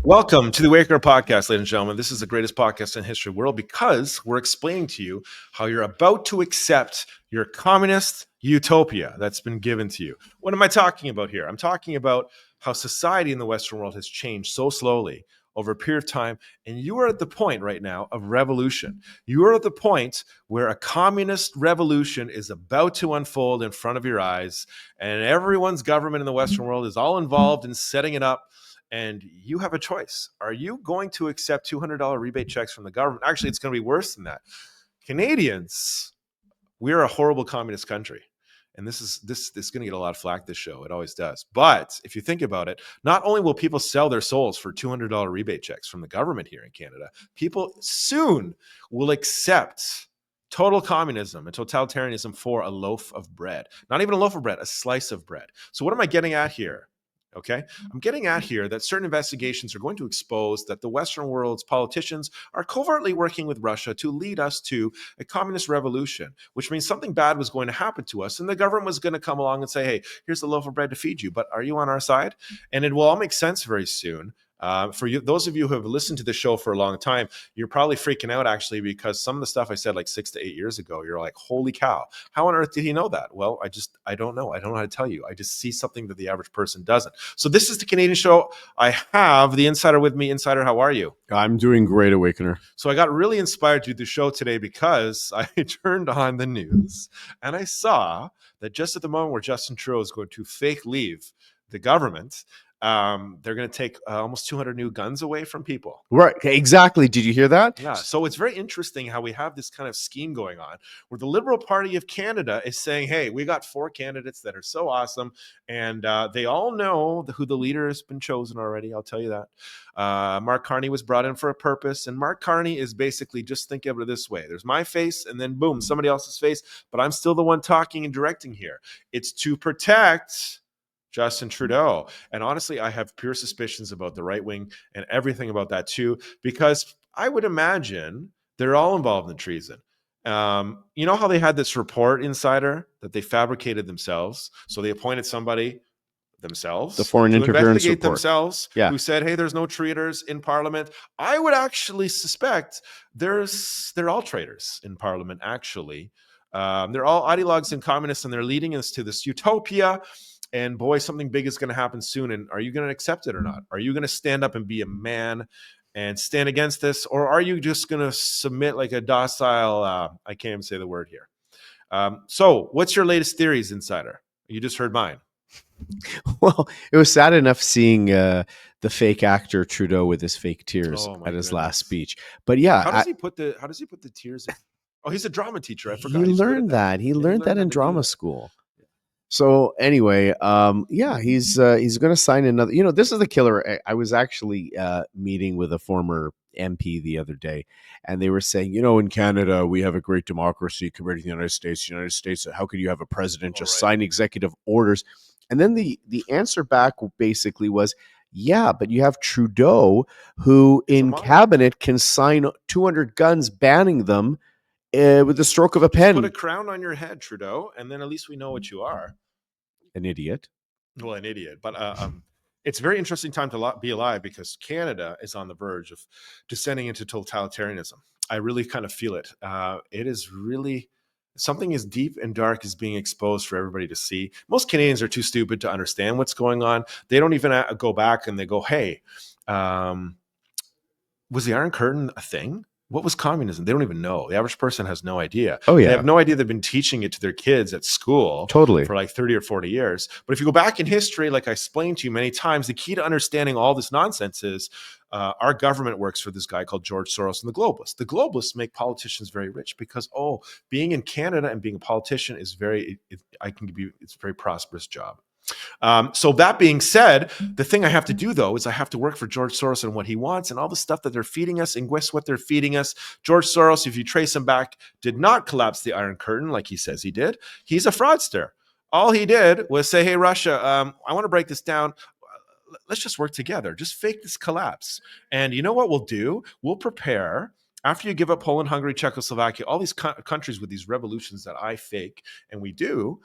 Welcome to the Waker Podcast, ladies and gentlemen. This is the greatest podcast in history of the world because we're explaining to you how you're about to accept your communist utopia that's been given to you. What am I talking about here? I'm talking about how society in the Western world has changed so slowly over a period of time, and you are at the point right now of revolution. You are at the point where a communist revolution is about to unfold in front of your eyes, and everyone's government in the Western world is all involved in setting it up. And you have a choice. Are you going to accept $200 rebate checks from the government? Actually, it's going to be worse than that. Canadians, we're a horrible communist country. And this is going to get a lot of flack, this show. It always does. But if you think about it, not only will people sell their souls for $200 rebate checks from the government here in Canada, people soon will accept total communism and totalitarianism for a loaf of bread. Not even a loaf of bread, a slice of bread. So what am I getting at here? Okay, I'm getting at here that certain investigations are going to expose that the Western world's politicians are covertly working with Russia to lead us to a communist revolution, which means something bad was going to happen to us. And the government was going to come along and say, hey, here's a loaf of bread to feed you, but are you on our side? And it will all make sense very soon. For you, those of you who have listened to the show for a long time, you're probably freaking out actually because some of the stuff I said like 6 to 8 years ago, you're like, holy cow, how on earth did he know that? Well, I don't know. I don't know how to tell you. I just see something that the average person doesn't. So this is the Canadian Show. I have the Insider with me. Insider, how are you? I'm doing great, Awakener. So I got really inspired to do the show today because I turned on the news and I saw that just at the moment where Justin Trudeau is going to fake leave the government, they're going to take almost 200 new guns away from people. Right, exactly. Did you hear that? Yeah. So it's very interesting how we have this kind of scheme going on where the Liberal Party of Canada is saying, hey, we got 4 candidates that are so awesome. And they all know who the leader has been chosen already. I'll tell you that. Mark Carney was brought in for a purpose. And Mark Carney is basically, just think of it this way. There's my face and then boom, somebody else's face. But I'm still the one talking and directing here. It's to protect Justin Trudeau. And honestly, I have pure suspicions about the right wing and everything about that too, because I would imagine they're all involved in treason. You know how they had this report, Insider, that they fabricated themselves? So they appointed somebody themselves, the foreign to interference investigate report themselves, yeah, who said, hey, there's no traitors in Parliament. I would actually suspect they're all traitors in Parliament, actually. They're all ideologues and communists, and they're leading us to this utopia. And boy, something big is going to happen soon. And are you going to accept it or not? Are you going to stand up and be a man and stand against this? Or are you just going to submit like a docile, I can't even say the word here. So what's your latest theories, Insider? You just heard mine. Well, it was sad enough seeing the fake actor Trudeau with his fake tears at his last speech. But yeah, how does he put the tears in? Oh, he's a drama teacher. I forgot. He learned that. He learned that in drama school. So anyway, he's going to sign another. You know, this is the killer. I was actually meeting with a former MP the other day, and they were saying, you know, in Canada we have a great democracy compared to the United States. The United States, how could you have a president just sign executive orders? And then the answer back basically was, yeah, but you have Trudeau, who in cabinet can sign 200 guns, banning them with the stroke of a pen. Just put a crown on your head, Trudeau, and then at least we know what you are. An idiot. Well, an idiot. But it's a very interesting time to be alive because Canada is on the verge of descending into totalitarianism. I really kind of feel it. It is really... something as deep and dark is being exposed for everybody to see. Most Canadians are too stupid to understand what's going on. They don't even go back and they go, hey, was the Iron Curtain a thing? What was communism? They don't even know. The average person has no idea. Oh, yeah. They have no idea. They've been teaching it to their kids at school for like 30 or 40 years. But if you go back in history, like I explained to you many times, the key to understanding all this nonsense is our government works for this guy called George Soros and the globalists. The globalists make politicians very rich because, being in Canada and being a politician is it's a very prosperous job. So that being said, the thing I have to do, though, is I have to work for George Soros and what he wants and all the stuff that they're feeding us. And guess what they're feeding us? George Soros, if you trace him back, did not collapse the Iron Curtain like he says he did. He's a fraudster. All he did was say, hey, Russia, I want to break this down. Let's just work together. Just fake this collapse. And you know what we'll do? We'll prepare after you give up Poland, Hungary, Czechoslovakia, all these countries with these revolutions that I fake, and we do,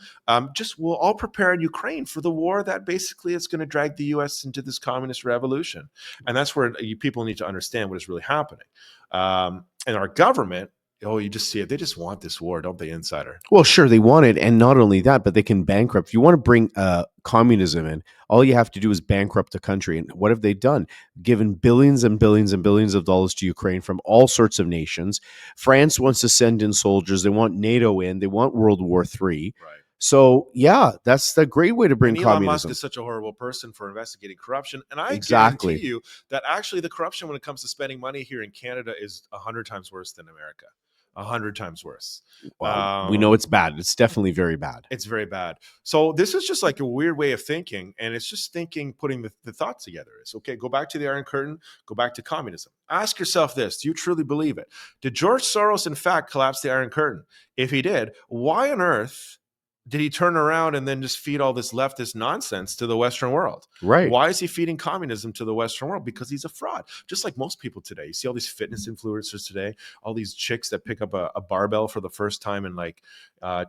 just we'll all prepare in Ukraine for the war that basically is going to drag the U.S. into this communist revolution. And that's where people need to understand what is really happening. And our government, oh, you just see it. They just want this war, don't they, Insider? Well, sure, they want it. And not only that, but they can bankrupt. If you want to bring communism in, all you have to do is bankrupt a country. And what have they done? Given billions and billions and billions of dollars to Ukraine from all sorts of nations. France wants to send in soldiers. They want NATO in. They want World War III. Right. So, yeah, that's the great way to bring and Elon communism. Musk is such a horrible person for investigating corruption. And I Exactly. guarantee you that actually the corruption when it comes to spending money here in Canada is 100 times worse than America. 100 times worse. Well, we know it's bad. It's definitely very bad. It's very bad. So this is just like a weird way of thinking. And it's just thinking, putting the thoughts together. It's okay, go back to the Iron Curtain, go back to communism. Ask yourself this, do you truly believe it? Did George Soros, in fact, collapse the Iron Curtain? If he did, why on earth did he turn around and then just feed all this leftist nonsense to the Western world? Right. Why is he feeding communism to the Western world? Because he's a fraud, just like most people today. You see all these fitness influencers today, all these chicks that pick up a barbell for the first time in like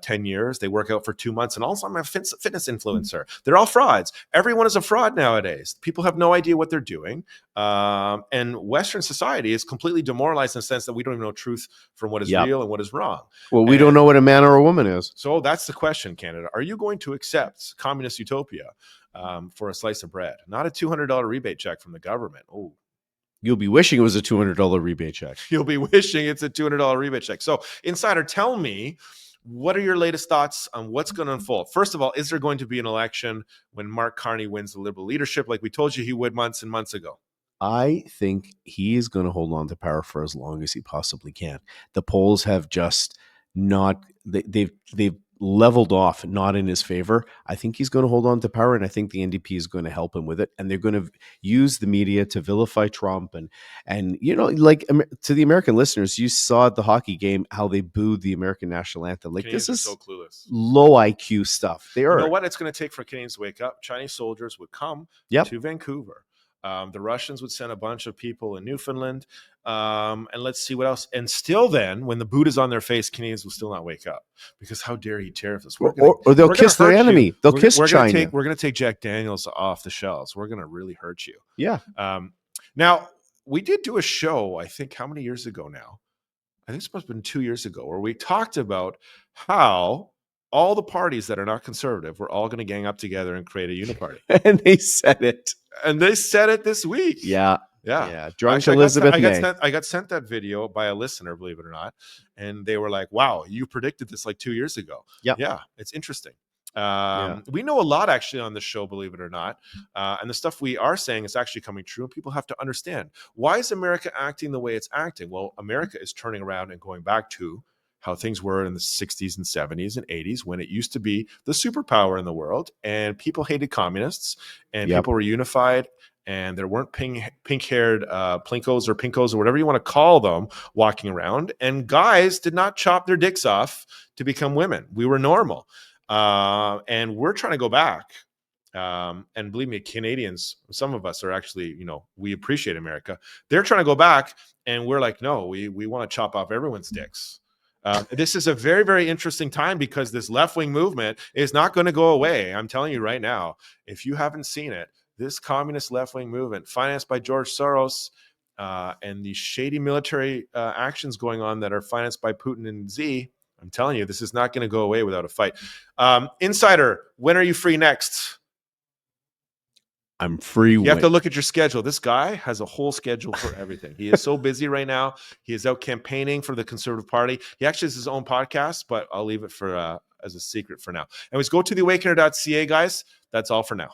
10 years. They work out for 2 months and also I'm a fitness influencer. They're all frauds. Everyone is a fraud nowadays. People have no idea what they're doing. And Western society is completely demoralized in the sense that we don't even know truth from what is real and what is wrong. Well, we don't know what a man or a woman is. So that's the question, Canada. Are you going to accept communist utopia for a slice of bread? Not a $200 rebate check from the government. Oh, you'll be wishing it was a $200 rebate check. You'll be wishing it's a $200 rebate check. So, Insider, tell me, what are your latest thoughts on what's going to unfold? First of all, is there going to be an election when Mark Carney wins the Liberal leadership like we told you he would months and months ago? I think he is going to hold on to power for as long as he possibly can. The polls have just not, they've leveled off, not in his favor. I think he's going to hold on to power, and I think the NDP is going to help him with it. And they're going to use the media to vilify Trump. And you know, like, to the American listeners, you saw at the hockey game how they booed the American national anthem. Like, Canadians this is so clueless. Low IQ stuff. They are. You know what it's going to take for Canadians to wake up? Chinese soldiers would come to Vancouver. The Russians would send a bunch of people in Newfoundland. And let's see what else. And still then, when the boot is on their face, Canadians will still not wake up. Because how dare he tariff us? Or they'll kiss their enemy. They'll kiss China. We're going to take Jack Daniels off the shelves. We're going to really hurt you. Yeah. Now, we did do a show, I think, how many years ago now? I think this must have been 2 years ago, where we talked about how all the parties that are not conservative were all going to gang up together and create a uniparty. And they said it. And they said it this week. Yeah. Drunk actually, Elizabeth I got sent that video by a listener, believe it or not. And they were like, wow, you predicted this like 2 years ago. Yeah, it's interesting. We know a lot actually on this show, believe it or not. And the stuff we are saying is actually coming true. And people have to understand, why is America acting the way it's acting? Well, America is turning around and going back to how things were in the 60s and 70s and 80s, when it used to be the superpower in the world, and people hated communists, and people were unified, and there weren't pink-haired plinkos or pinkos or whatever you want to call them walking around, and guys did not chop their dicks off to become women. We were normal. And we're trying to go back. And believe me, Canadians, some of us are actually, you know, we appreciate America. They're trying to go back, and we're like, no, we want to chop off everyone's dicks. This is a very, very interesting time, because this left-wing movement is not going to go away. I'm telling you right now, if you haven't seen it, this communist left-wing movement financed by George Soros and these shady military actions going on that are financed by Putin and Xi, I'm telling you, this is not going to go away without a fight. Insider, when are you free next? I'm free. You have to look at your schedule. This guy has a whole schedule for everything. He is so busy right now. He is out campaigning for the Conservative Party. He actually has his own podcast, but I'll leave it for as a secret for now. Anyways, go to theawakener.ca, guys. That's all for now.